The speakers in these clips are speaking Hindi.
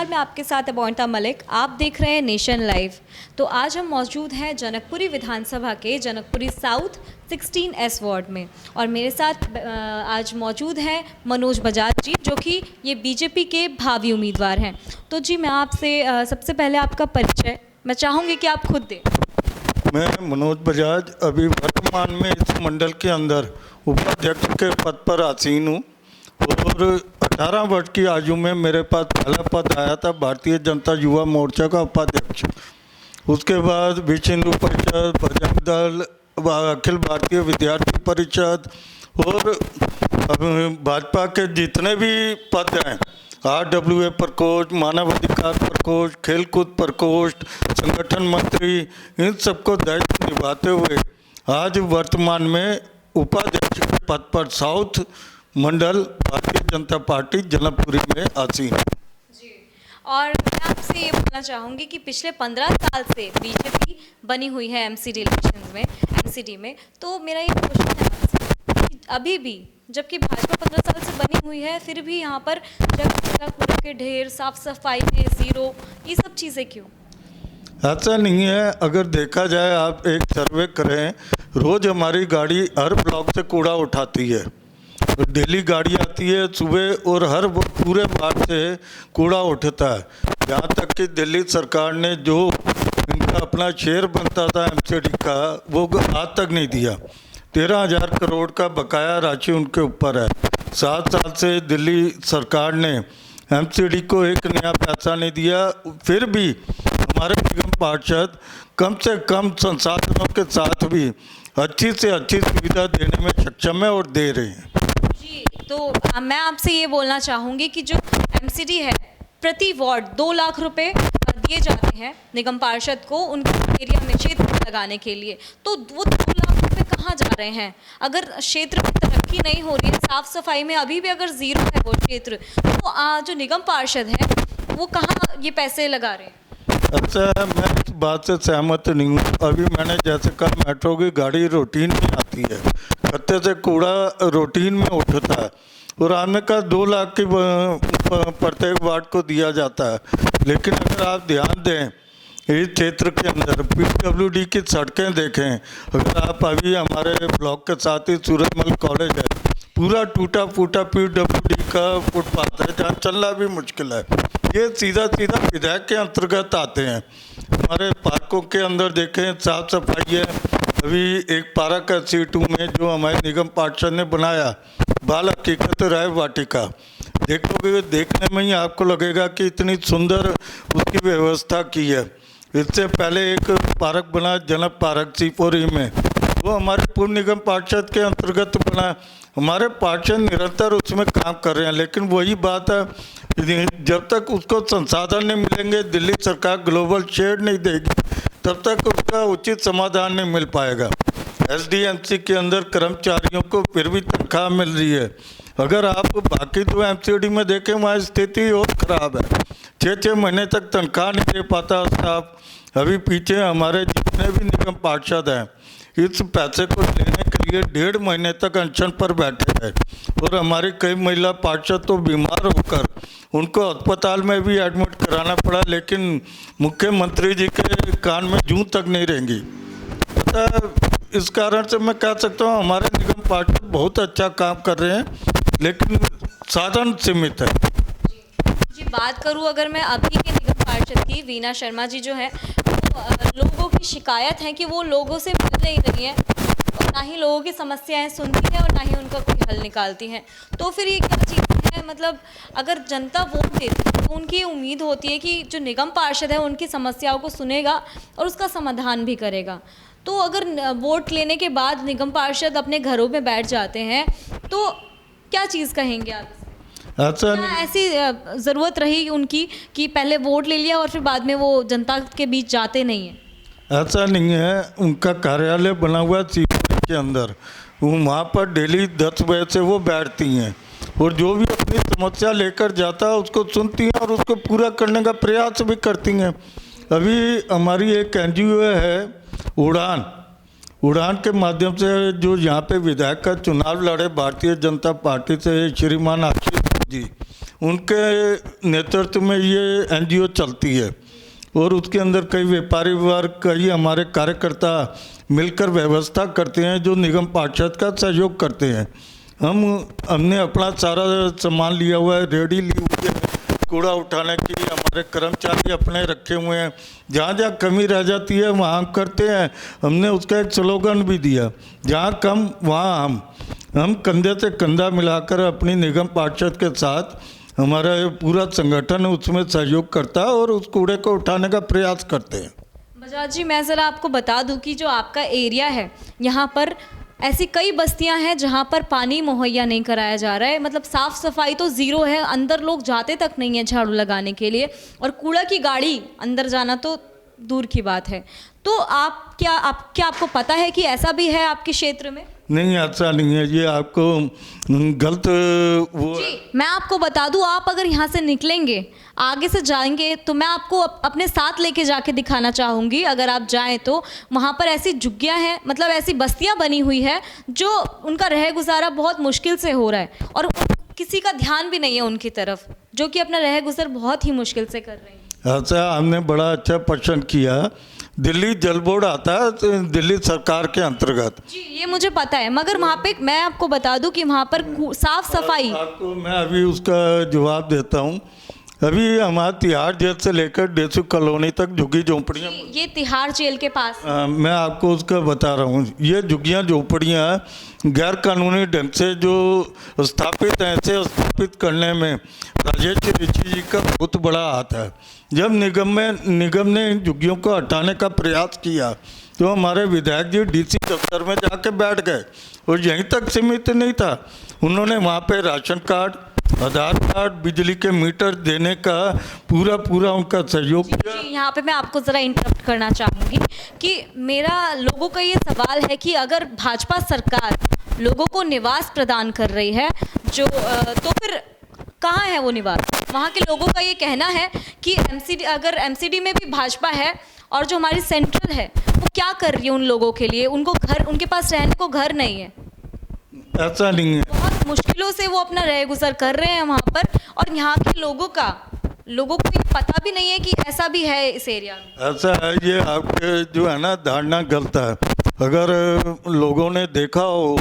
नमस्कार, मैं आपके साथ अबॉन्टा मलिक। आप देख रहे हैं नेशन लाइव। तो आज हम मौजूद हैं जनकपुरी विधानसभा के जनकपुरी साउथ 16S वार्ड में, और मेरे साथ आज मौजूद हैं मनोज बजाज जी, जो कि ये बीजेपी के भावी उम्मीदवार हैं। तो जी, मैं आपसे सबसे पहले आपका परिचय मैं चाहूँगी कि आप खुद दें। मैं मनोज बजाज अभी वर्तमान में इस मंडल के अंदर उपाध्यक्ष के पद पर आसीन हूँ, और 18 वर्ष की आयु में मेरे पास पहला पद आया था भारतीय जनता युवा मोर्चा का उपाध्यक्ष। उसके बाद विश्व हिंदू परिषद, बजरंग दल, अखिल भारतीय विद्यार्थी परिषद और भाजपा के जितने भी पद हैं, RWA प्रकोष्ठ, मानव अधिकार प्रकोष्ठ, खेलकूद प्रकोष्ठ, संगठन मंत्री, इन सबको दायित्व निभाते हुए आज वर्तमान में उपाध्यक्ष के पद पर साउथ मंडल भारतीय जनता पार्टी जनकपुरी में आसीन है। जी, और मैं आपसे ये बोलना चाहूँगी कि पिछले 15 साल से बीजेपी बनी हुई है एमसीडी इलेक्शंस में, एमसीडी में। तो मेरा ये क्वेश्चन है आपसे कि अभी भी जबकि भाजपा 15 साल से बनी हुई है, फिर भी यहाँ पर जगह कूड़ा के ढेर, साफ सफाई में जीरो, ये सब चीज़ें क्यों? ऐसा नहीं है। अगर देखा जाए, आप एक सर्वे करें, रोज़ हमारी गाड़ी हर ब्लॉक से कूड़ा उठाती है। डेली गाड़ी आती है सुबह, और हर पूरे वार्ड से कूड़ा उठता है। यहाँ तक कि दिल्ली सरकार ने जो इनका अपना शेयर बनता था एमसीडी का, वो आज तक नहीं दिया। 13,000 करोड़ का बकाया राशि उनके ऊपर है। 7 साल से दिल्ली सरकार ने एमसीडी को एक नया पैसा नहीं दिया। फिर भी हमारे निगम पार्षद कम से कम संसाधनों के साथ भी अच्छी से अच्छी सुविधा देने में सक्षम है और दे रहे हैं। जी, तो मैं आपसे ये बोलना चाहूँगी कि जो एमसीडी है, प्रति वार्ड 2 लाख रुपए दिए जाते हैं निगम पार्षद को उनके एरिया में क्षेत्र में लगाने के लिए। तो वो 2 लाख रुपए कहाँ जा रहे हैं? अगर क्षेत्र में तरक्की नहीं हो रही है, साफ सफाई में अभी भी अगर जीरो है वो क्षेत्र, तो जो निगम पार्षद है वो कहाँ ये पैसे लगा रहे हैं? अच्छा, मैं इस बात से सहमत नहीं हूँ। अभी मैंने जैसे कहा, मेट्रो की गाड़ी रूटीन में आती है, खत्ते से कूड़ा रूटीन में उठता है, और आपने कहा 2 लाख की प्रत्येक वार्ड को दिया जाता है। लेकिन अगर आप ध्यान दें, इस क्षेत्र के अंदर PWD की सड़कें देखें, अगर आप अभी हमारे ब्लॉक के साथ ही सूरजमल कॉलेज है, पूरा टूटा फूटा PWD का फुटपाथ है, जहाँ चलना भी मुश्किल है। ये सीधा सीधा विधायक के अंतर्गत आते हैं। हमारे पार्कों के अंदर देखें, साफ सफाई है। अभी एक पार्क है C2 में जो हमारे निगम पार्षद ने बनाया, बाल हकीकत राय वाटिका। देखोगे, देखने में ही आपको लगेगा कि इतनी सुंदर उसकी व्यवस्था की है। इससे पहले एक पार्क बना, जनक पार्क C4E में, वो हमारे पूर्व निगम पार्षद के अंतर्गत बना। हमारे पार्षद निरंतर उसमें काम कर रहे हैं, लेकिन वही बात है, जब तक उसको संसाधन नहीं मिलेंगे, दिल्ली सरकार ग्लोबल शेड नहीं देगी, तब तक उसका उचित समाधान नहीं मिल पाएगा। SDMC के अंदर कर्मचारियों को फिर भी तनख्वाह मिल रही है। अगर आप बाकी 2 MCD में देखें, वहाँ स्थिति और ख़राब है। 6-6 महीने तक तनख्वाह नहीं दे पाता स्टाफ। अभी पीछे हमारे जितने भी निगम पार्षद हैं, इस पैसे को लेने के लिए 1.5 महीने तक अनशन पर बैठे हैं, और हमारी कई महिला पार्षद तो बीमार होकर उनको अस्पताल में भी एडमिट कराना पड़ा, लेकिन मुख्यमंत्री जी के कान में जूं तक नहीं रहेंगी। पता, इस कारण से मैं कह सकता हूँ हमारे निगम पार्षद बहुत अच्छा काम कर रहे हैं, लेकिन साधन सीमित है। जी, बात करूँ अगर मैं अभी के निगम पार्षद की, वीना शर्मा जी जो है, लोगों की शिकायत है कि वो लोगों से मिल नहीं रही है, और ना ही लोगों की समस्याएं सुनती है और ना ही उनका कोई हल निकालती हैं। तो फिर ये क्या चीज़ है? मतलब अगर जनता वोट देती है तो उनकी उम्मीद होती है कि जो निगम पार्षद है उनकी समस्याओं को सुनेगा और उसका समाधान भी करेगा। तो अगर वोट लेने के बाद निगम पार्षद अपने घरों में बैठ जाते हैं, तो क्या चीज़ कहेंगे आप? अच्छा, ऐसी ज़रूरत रही उनकी कि पहले वोट ले लिया और फिर बाद में वो जनता के बीच जाते नहीं हैं? ऐसा नहीं है। उनका कार्यालय बना हुआ C4 के अंदर, वहाँ पर डेली 10 बजे से वो बैठती हैं, और जो भी अपनी समस्या लेकर जाता है उसको सुनती हैं और उसको पूरा करने का प्रयास भी करती हैं। अभी हमारी एक NGO है उड़ान के माध्यम से जो यहाँ पे विधायक का चुनाव लड़े भारतीय जनता पार्टी से श्रीमान आशीष जी, उनके नेतृत्व में ये एनजीओ चलती है और उसके अंदर कई व्यापारी वर्ग, कई हमारे कार्यकर्ता मिलकर व्यवस्था करते हैं जो निगम पार्षद का सहयोग करते हैं। हमने अपना सारा सामान लिया हुआ है, रेडी ली हुई है, कूड़ा उठाने की हमारे कर्मचारी अपने रखे हुए हैं। जहाँ जहाँ कमी रह जाती है वहाँ हम करते हैं। हमने उसका एक स्लोगन भी दिया, जहाँ कम वहाँ हम कंधे से कंधा मिलाकर अपनी निगम पार्षद के साथ हमारा ये पूरा संगठन उसमें सहयोग करता है और उस कूड़े को उठाने का प्रयास करते हैं। बजाज जी, मैं ज़रा आपको बता दूं कि जो आपका एरिया है यहाँ पर ऐसी कई बस्तियां हैं जहाँ पर पानी मुहैया नहीं कराया जा रहा है। मतलब साफ़ सफाई तो ज़ीरो है, अंदर लोग जाते तक नहीं है झाड़ू लगाने के लिए, और कूड़ा की गाड़ी अंदर जाना तो दूर की बात है। तो क्या आपको पता है कि ऐसा भी है आपके क्षेत्र में? नहीं, ऐसा नहीं है, ये आपको गलत वो जी, मैं आपको बता दूं, आप अगर यहाँ से निकलेंगे, आगे से जाएंगे, तो मैं आपको अपने साथ लेके जाके दिखाना चाहूँगी। अगर आप जाएं तो वहाँ पर ऐसी झुग्गियाँ हैं, मतलब ऐसी बस्तियाँ बनी हुई है जो उनका रह गुजारा बहुत मुश्किल से हो रहा है और किसी का ध्यान भी नहीं है उनकी तरफ, जो कि अपना रह गुजर बहुत ही मुश्किल से कर रहे हैं। ऐसा हमने बड़ा अच्छा प्रश्न किया। दिल्ली जल बोर्ड आता है दिल्ली सरकार के अंतर्गत। जी, ये मुझे पता है, मगर वहाँ पे मैं आपको बता दूं कि वहाँ पर साफ सफाई, आपको मैं अभी उसका जवाब देता हूँ। अभी हमारा तिहाड़ जेल से लेकर डेसू कॉलोनी तक झुग्गी झोंपड़ियाँ, ये तिहाड़ जेल के पास, मैं आपको उसका बता रहा हूँ। ये झुग्गियाँ झोंपड़ियाँ गैर कानूनी ढंग से जो स्थापित हैं, ऐसे स्थापित करने में राजेश ऋषि जी का बहुत बड़ा हाथ है। जब निगम ने इन झुग्गियों को हटाने का प्रयास किया तो हमारे विधायक जी डीसी दफ्तर में जाके बैठ गए और यहीं तक सीमित नहीं था, उन्होंने वहाँ पे राशन कार्ड, आधार कार्ड, बिजली के मीटर देने का पूरा उनका सहयोग किया। जी, यहाँ पे मैं आपको ज़रा इंटरप्ट करना चाहूँगी कि मेरा लोगों का ये सवाल है कि अगर भाजपा सरकार लोगों को निवास प्रदान कर रही है जो तो फिर कहाँ है वो निवास? वहाँ के लोगों का ये कहना है कि एमसीडी में भी भाजपा है और जो हमारी सेंट्रल है वो क्या कर रही है उन लोगों के लिए, उनको घर, उनके पास रहने को घर नहीं है। ऐसा नहीं है, बहुत मुश्किलों से वो अपना रह गुजर कर रहे हैं वहाँ पर, और यहाँ के लोगों को ये पता भी नहीं है कि ऐसा भी है इस एरिया में। ऐसा है, ये आपके जो है ना धारणा गलत है। अगर लोगों ने देखा हो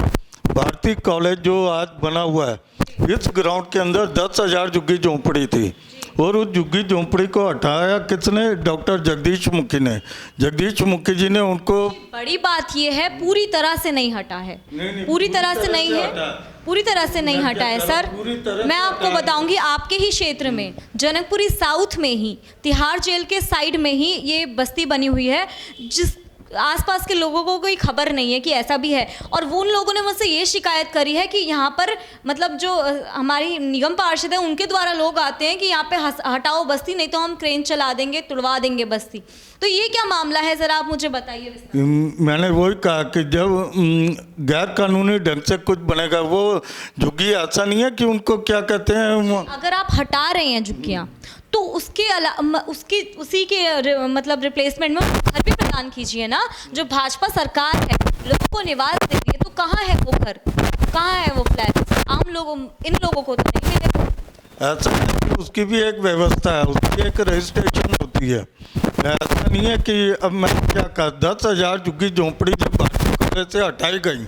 भारती कॉलेज जो आज बना हुआ है, इस ग्राउंड के अंदर 10,000 झुग्गी झोंपड़ी थी और उस झुग्गी झोंपड़ी को हटाया किसने? डॉक्टर जगदीश मुखी ने। जगदीश मुखी जी ने उनको, बड़ी बात ये है, पूरी तरह से नहीं हटा है, नहीं, पूरी तरह से नहीं है, पूरी तरह से नहीं हटा है सर। मैं आपको बताऊंगी, आपके ही क्षेत्र में जनकपुरी साउथ में ही तिहाड़ जेल के साइड में ही ये बस्ती बनी हुई है, जिस आसपास के लोगों को कोई खबर नहीं है कि ऐसा भी है। और वो उन लोगों ने मुझसे ये शिकायत करी है कि यहाँ पर मतलब जो हमारी निगम पार्षद है उनके द्वारा लोग आते हैं कि यहाँ पे हटाओ बस्ती, नहीं तो हम क्रेन चला देंगे, तुड़वा देंगे बस्ती। तो ये क्या मामला है, ज़रा आप मुझे बताइए विस्तार। मैंने वही कहा कि जब गैर कानूनी ढंग से कुछ बनेगा, वो झुग्गी ऐसा नहीं है कि उनको क्या कहते हैं, अगर आप हटा रहे हैं झुग्गियाँ तो उसके उसी के मतलब रिप्लेसमेंट में घर भी प्रदान कीजिए ना। जो भाजपा सरकार है लोगों को निवास दे रही है, तो कहाँ है वो घर, कहाँ है वो फ्लैट? आम लोगों, इन लोगों को तो नहीं मिले। ऐसा है कि उसकी भी एक व्यवस्था है, उसकी एक रजिस्ट्रेशन होती है। ऐसा नहीं है कि अब मैं क्या कहा, 10,000 झुग्गी झोंपड़ी जब भारतीय कॉलेज से हटाई गई,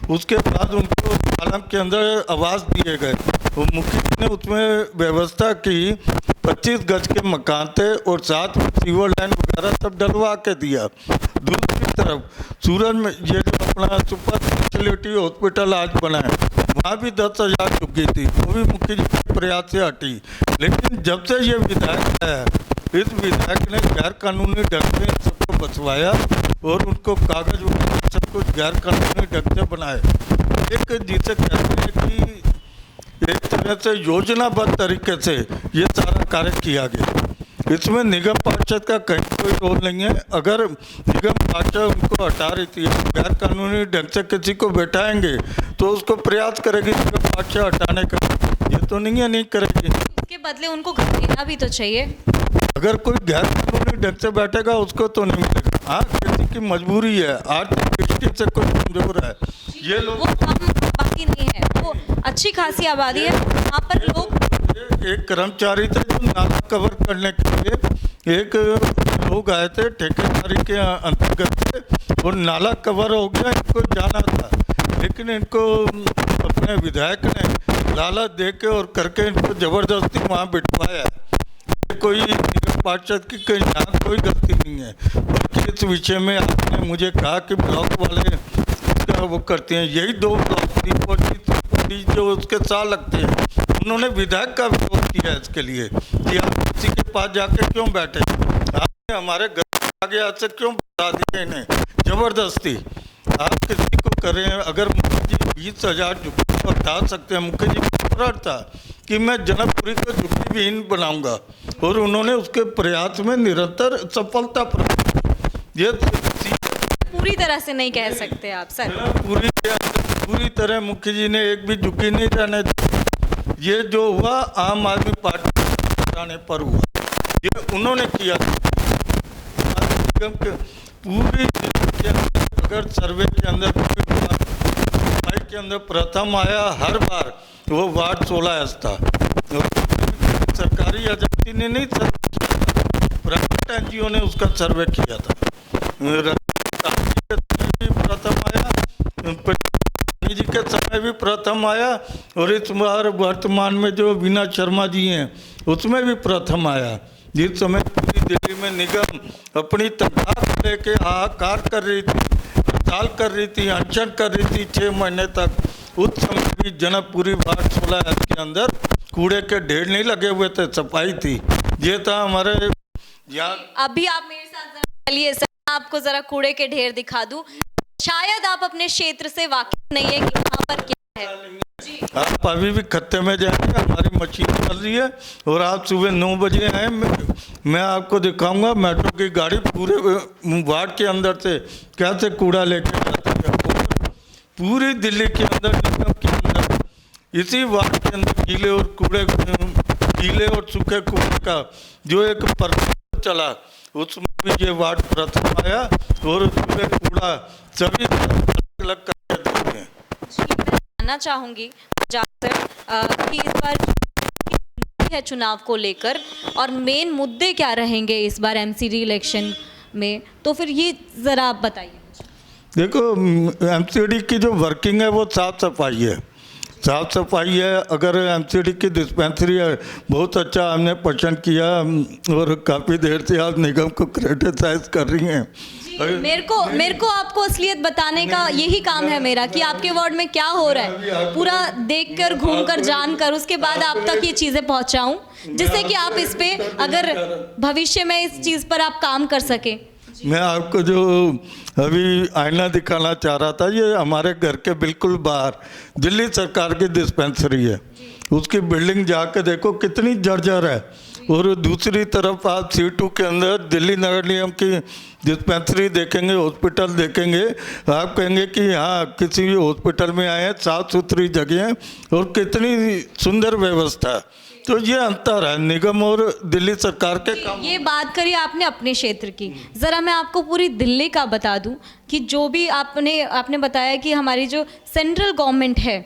उसके बाद उनको पालम के अंदर आवास दिए गए। वो मुखी जी ने उसमें व्यवस्था की, 25 गज के मकान थे और साथ में सीवर लाइन वगैरह सब डलवा के दिया। दूसरी तरफ सूरज में ये जो अपना सुपर स्पेशलिटी हॉस्पिटल आज बना है, वहाँ भी 10,000 झुग्गी थी, वो भी मुखी जी के प्रयास से हटी। लेकिन जब से ये विधायक है, इस विधायक ने गैर कानूनी ढंग से सबको बचवाया और उनको कागज वगैरह सब कुछ गैर कानूनी ढंग से बनाए। एक जिसे कहते हैं कि एक तरह से योजनाबद्ध तरीके से ये सारा कार्य किया गया। इसमें निगम पार्षद का कहीं कोई रोल नहीं है। अगर निगम पार्षद उनको हटा रही थी, गैर कानूनी ढंग से किसी को बैठाएंगे तो उसको प्रयास करेगी निगम पार्षद हटाने का, ये तो नहीं है नहीं करेगी। उसके बदले उनको घर देना भी तो चाहिए। अगर कोई गैर कानूनी ढंग से बैठेगा उसको तो नहीं मिलेगा। हाँ, किसी की मजबूरी है, आर्थिक दृष्टि से कोई कमजोर है, ये लोग, वो कम आबादी नहीं है, वो अच्छी खासी आबादी है, वहाँ पर लोग एक कर्मचारी थे जो नाला कवर करने के लिए, एक लोग आए थे ठेकेदारी के अंतर्गत से, और नाला कवर हो गया, इनको जाना था, लेकिन इनको अपने विधायक ने लालच दे के और करके इनको ज़बरदस्ती वहाँ बिठवाया। कोई निगम पार्षद की कहीं यहाँ कोई गलती नहीं है, बल्कि इस विषय में आपने मुझे कहा कि ब्लॉक वाले इसका वो करते हैं, यही 2 ब्लॉक त्रिपुटी जो उसके साथ लगते हैं, उन्होंने विधायक का विरोध किया इसके लिए कि आप किसी के पास जाके क्यों बैठे, आपने हमारे घर आगे आके क्यों बता दिया इन्हें ज़बरदस्ती, आप किसी को करें। अगर मुखी जी 20,000 झुग्गी बता सकते हैं, मुखी जी को प्रण था कि मैं जनकपुरी को झुग्गी विहीन बनाऊंगा, और उन्होंने उसके प्रयास में निरंतर सफलता प्राप्त। ये पूरी तरह से नहीं कह सकते आप सर। पूरी तरह मुखी जी ने एक भी झुग्गी नहीं रहने दी। ये जो हुआ आम आदमी पार्टी जाने पर हुआ, ये उन्होंने किया। पूरी अगर सर्वे के अंदर के अंदर प्रथम आया हर बार, वो वार्ड 16 था, सरकारी एजेंसी ने नहीं सर्वे किया, प्राइवेट एनजीओ ने उसका सर्वे किया था। भी प्रथम आया, जी के समय भी प्रथम आया, और इस बार वर्तमान में जो वीना शर्मा जी हैं उसमें भी प्रथम आया। जिस समय पूरी दिल्ली में निगम अपनी तनख्वाह को लेके हाहाकार कर रही थी, हड़ताल कर रही थी, अनशन कर रही थी 6 महीने तक, उस समय भी जनकपुरी वार्ड 16 के अंदर कूड़े के ढेर नहीं लगे हुए थे, सफाई थी। ये था हमारे यहाँ। अभी आप मेरे साथ जरा चलिए सर, आपको जरा कूड़े के ढेर दिखा दूं। शायद आप अपने क्षेत्र से वाकिफ नहीं है कि वहाँ पर क्या है। आप अभी भी खत्ते में जाएंगे, हमारी मशीन चल रही है, और आप सुबह 9 बजे आए, मैं आपको दिखाऊंगा मेट्रो की गाड़ी पूरे वार्ड के अंदर से कैसे कूड़ा लेके जाती है। पूरी दिल्ली के अंदर, निगम के अंदर, इसी वार्ड के अंदर गीले और सूखे कूड़े का जो एक पर्व चला, उसमें भी ये वार्ड प्रथम आया, और सूखे कूड़ा सभी अलग अलग करके देते हैं। मैं जानना चाहूँगी कि इस बार है चुनाव को लेकर, और मेन मुद्दे क्या रहेंगे इस बार एमसीडी इलेक्शन में, तो फिर ये ज़रा आप बताइए। देखो, एमसीडी की जो वर्किंग है वो साफ सफाई है, साफ सफाई है। अगर एमसीडी की डिस्पेंसरी है, बहुत अच्छा हमने पसंद किया, और काफ़ी देर से आप निगम को क्रिटिसाइज कर रही हैं। मेरे को आपको असलियत बताने का यही काम है मेरा, कि आपके वार्ड में क्या हो रहा है, पूरा देखकर, घूमकर, जानकर, उसके बाद आप तक ये चीज़ें पहुंचाऊं, जिससे कि आप इस पे अगर भविष्य में इस चीज़ पर आप काम कर सके। मैं आपको जो अभी आईना दिखाना चाह रहा था, ये हमारे घर के बिल्कुल बाहर दिल्ली सरकार की डिस्पेंसरी है, उसकी बिल्डिंग जाके देखो कितनी जर्जर है, और दूसरी तरफ आप C2 के अंदर दिल्ली नगर निगम की डिस्पेंसरी देखेंगे, हॉस्पिटल देखेंगे, आप कहेंगे कि हाँ किसी भी हॉस्पिटल में आए हैं, साफ सुथरी जगह है और कितनी सुंदर व्यवस्था। तो ये अंतर है निगम और दिल्ली सरकार के काम। ये बात करिए आपने अपने क्षेत्र की, ज़रा मैं आपको पूरी दिल्ली का बता दूं कि जो भी आपने बताया कि हमारी जो सेंट्रल गवर्नमेंट है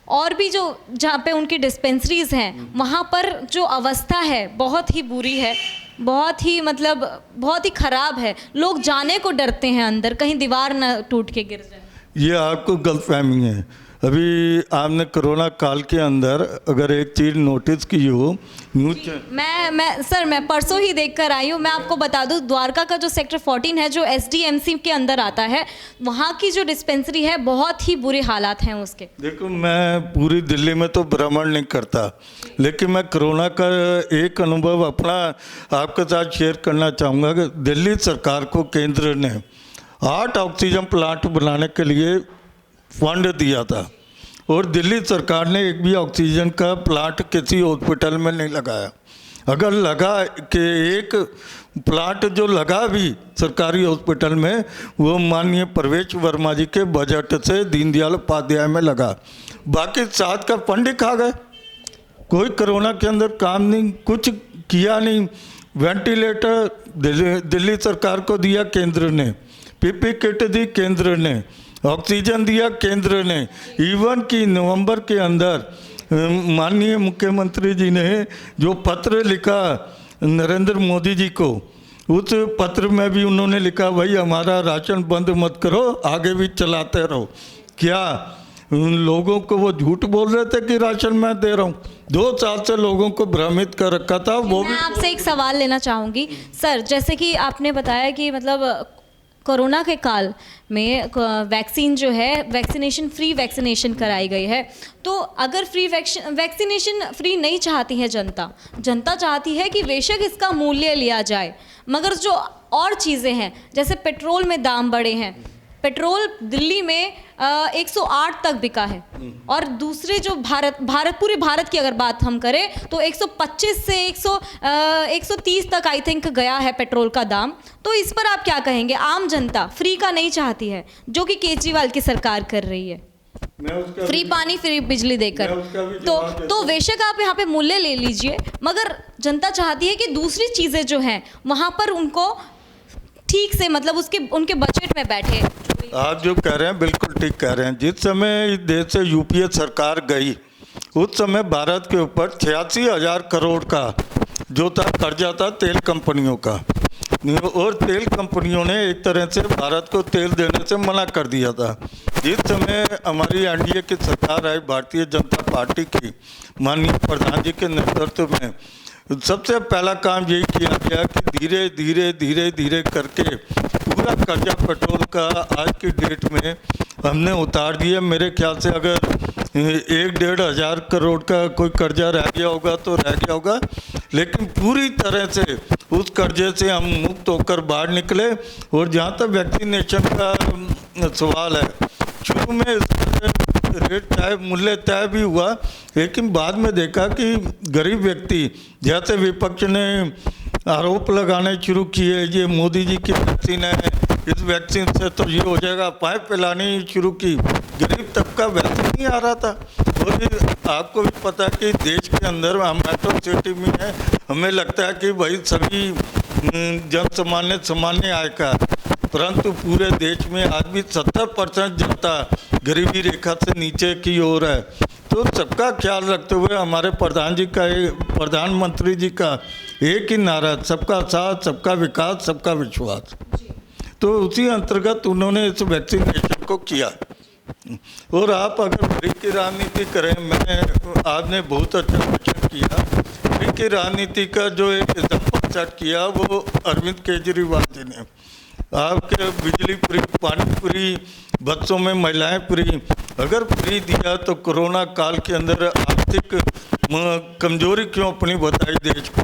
और भी जो जहाँ पे उनकी डिस्पेंसरीज हैं, वहाँ पर जो अवस्था है बहुत ही बुरी है, बहुत ही मतलब बहुत ही ख़राब है। लोग जाने को डरते हैं अंदर, कहीं दीवार ना टूट के गिर जाए। ये आपको गलतफहमी है। अभी आपने कोरोना काल के अंदर अगर एक चीज़ नोटिस की हो, मैं परसों ही देख कर आई हूँ। मैं आपको बता दूँ, द्वारका का जो सेक्टर 14 है, जो SDMC के अंदर आता है, वहाँ की जो डिस्पेंसरी है बहुत ही बुरे हालात हैं उसके। देखो, मैं पूरी दिल्ली में तो भ्रमण नहीं करता, लेकिन मैं कोरोना का एक अनुभव अपना आपके साथ शेयर करना चाहूँगा कि दिल्ली सरकार को केंद्र ने 8 ऑक्सीजन प्लांट बनाने के लिए फंड दिया था, और दिल्ली सरकार ने एक भी ऑक्सीजन का प्लांट किसी हॉस्पिटल में नहीं लगाया। अगर लगा कि एक प्लांट जो लगा भी सरकारी हॉस्पिटल में, वो माननीय प्रवेश वर्मा जी के बजट से दीनदयाल उपाध्याय में लगा, बाकी 7 का फंड ही खा गए। कोई कोरोना के अंदर काम नहीं, कुछ किया नहीं। वेंटिलेटर दिल्ली सरकार को दिया केंद्र ने, PP किट दी केंद्र ने, ऑक्सीजन दिया केंद्र ने। इवन कि नवंबर के अंदर माननीय मुख्यमंत्री जी ने जो पत्र लिखा नरेंद्र मोदी जी को, उस पत्र में भी उन्होंने लिखा भाई हमारा राशन बंद मत करो, आगे भी चलाते रहो। क्या उन लोगों को वो झूठ बोल रहे थे कि राशन मैं दे रहा हूँ? 2 साल से लोगों को भ्रमित कर रखा था। वो मैं आपसे एक सवाल लेना चाहूँगी सर, जैसे कि आपने बताया कि मतलब कोरोना के काल में वैक्सीन जो है वैक्सीनेशन फ्री वैक्सीनेशन कराई गई है, तो अगर फ्री वैक्सीनेशन फ्री नहीं चाहती है जनता चाहती है कि बेशक इसका मूल्य लिया जाए, मगर जो और चीज़ें हैं जैसे पेट्रोल में दाम बढ़े हैं, पेट्रोल दिल्ली में 108 तक बिका है और दूसरे जो पूरे भारत की अगर बात हम करें तो 125 से 130 तक आई थिंक गया है पेट्रोल का दाम। तो इस पर आप क्या कहेंगे? आम जनता फ्री का नहीं चाहती है जो कि केजरीवाल की सरकार कर रही है, फ्री पानी फ्री बिजली देकर, तो बेशक आप यहाँ पे मूल्य ले लीजिए, मगर जनता चाहती है कि दूसरी चीज़ें जो हैं वहाँ पर उनको ठीक से मतलब उनके बजट में बैठे। आप जो कह रहे हैं बिल्कुल ठीक कह रहे हैं। जिस समय इस देश से यूपीए सरकार गई उस समय भारत के ऊपर 86,000 करोड़ का जो था कर्जा था तेल कंपनियों का, और तेल कंपनियों ने एक तरह से भारत को तेल देने से मना कर दिया था। जिस समय हमारी एनडीए की सरकार आई, भारतीय जनता पार्टी की माननीय प्रधान जी के नेतृत्व में, सबसे पहला काम यही किया गया कि धीरे धीरे धीरे धीरे करके पूरा कर्जा पेट्रोल का आज की डेट में हमने उतार दिया। मेरे ख्याल से अगर 1-1.5 हज़ार करोड़ का कोई कर्जा रह गया होगा तो रह गया होगा, लेकिन पूरी तरह से उस कर्जे से हम मुक्त होकर बाहर निकले। और जहाँ तक वैक्सीनेशन का सवाल है, शुरू में रेट तय मूल्य तय भी हुआ, लेकिन बाद में देखा कि गरीब व्यक्ति, जैसे विपक्ष ने आरोप लगाने शुरू किए ये मोदी जी की वैक्सीन है, इस वैक्सीन से तो ये हो जाएगा, पाइप पिलानी शुरू की, गरीब तबका वैसे नहीं आ रहा था। और आपको भी पता है कि देश के अंदर हम मेट्रो सिटी में है, हमें लगता है कि भाई सभी जन सामान्य आय का, परंतु पूरे देश में आज भी 70% जनता गरीबी रेखा से नीचे की ओर है। तो सबका ख्याल रखते हुए हमारे प्रधानमंत्री जी का एक ही नारा, सबका साथ, सबका विकास, सबका विश्वास। तो उसी अंतर्गत उन्होंने इस वैक्सीनेशन को किया। और आप अगर फ्री की राजनीति करें, आपने बहुत अच्छा क्वेश्चन किया। फ्री की राजनीति का जो एक एग्जाम्पल सेट किया वो अरविंद केजरीवाल जी ने। आपके बिजली फ्री, पानी फ्री, बच्चों में महिलाएं फ्री, अगर फ्री दिया तो कोरोना काल के अंदर आर्थिक कमजोरी क्यों अपनी बताई देश को?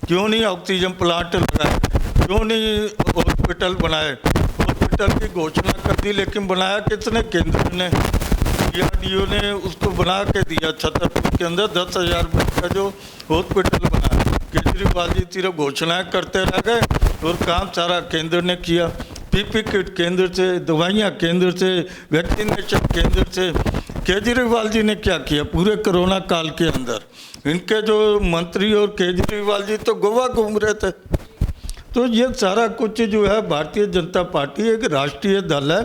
क्यों नहीं ऑक्सीजन प्लांट लगाए? क्यों नहीं हॉस्पिटल बनाए? हॉस्पिटल की घोषणा कर दी, लेकिन बनाया किसने? केंद्र ने, डीआरडीओ ने उसको बना के दिया। छतरपुर के अंदर 10,000 बेड का जो हॉस्पिटल बना, केजरीवाल जी सिर्फ घोषणाएं करते रह गए और काम सारा केंद्र ने किया। पीपी किट केंद्र से, दवाइयाँ केंद्र से, वैक्सीनेशन केंद्र से। केजरीवाल जी ने क्या किया पूरे कोरोना काल के अंदर? इनके जो मंत्री और केजरीवाल जी तो गोवा घूम रहे थे। तो ये सारा कुछ जो है, भारतीय जनता पार्टी एक राष्ट्रीय दल है,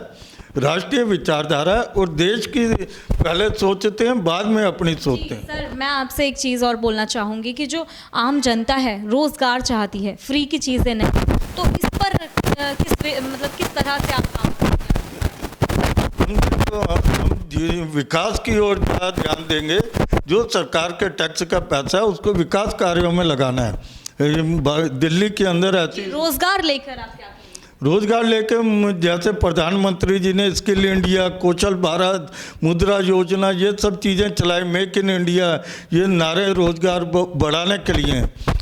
राष्ट्रीय विचारधारा है, और देश की पहले सोचते हैं, बाद में अपनी सोचते हैं। सर, मैं आपसे एक चीज़ और बोलना चाहूँगी कि जो आम जनता है रोज़गार चाहती है, फ्री की चीज़ें नहीं, तो इस पर किस तरह से आप काम करेंगे? हम विकास की ओर ध्यान देंगे। जो सरकार के टैक्स का पैसा है उसको विकास कार्यों में लगाना है। दिल्ली के अंदर ऐसी रोजगार लेकर आप क्या करेंगे? रोजगार लेकर जैसे प्रधानमंत्री जी ने स्किल इंडिया, कौशल भारत, मुद्रा योजना, ये सब चीज़ें चलाई, मेक इन इंडिया, ये नारे रोजगार बढ़ाने के लिए।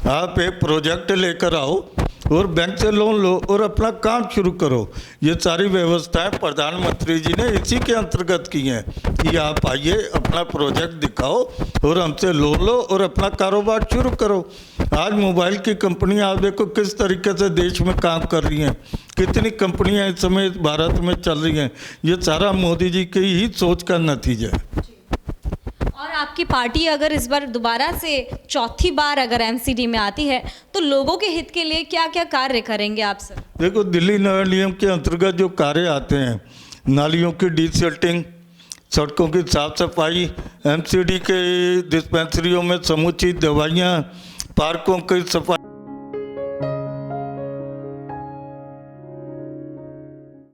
आप एक प्रोजेक्ट लेकर आओ और बैंक से लोन लो और अपना काम शुरू करो। ये सारी व्यवस्थाएं प्रधानमंत्री जी ने इसी के अंतर्गत की हैं कि आप आइए, अपना प्रोजेक्ट दिखाओ और हमसे लोन लो और अपना कारोबार शुरू करो। आज मोबाइल की कंपनियां आप देखो किस तरीके से देश में काम कर रही हैं, कितनी कंपनियां इस समय भारत में चल रही हैं। ये सारा मोदी जी की ही सोच का नतीजा है। और आपकी पार्टी अगर इस बार दोबारा से चौथी बार अगर एमसीडी में आती है तो लोगों के हित के लिए क्या क्या कार्य करेंगे आप सर? देखो, दिल्ली नगर निगम के अंतर्गत जो कार्य आते हैं, नालियों की डिसल्टिंग, सड़कों की साफ सफाई, एमसीडी के डिस्पेंसरियों में समुचित दवाइयाँ, पार्कों की सफाई।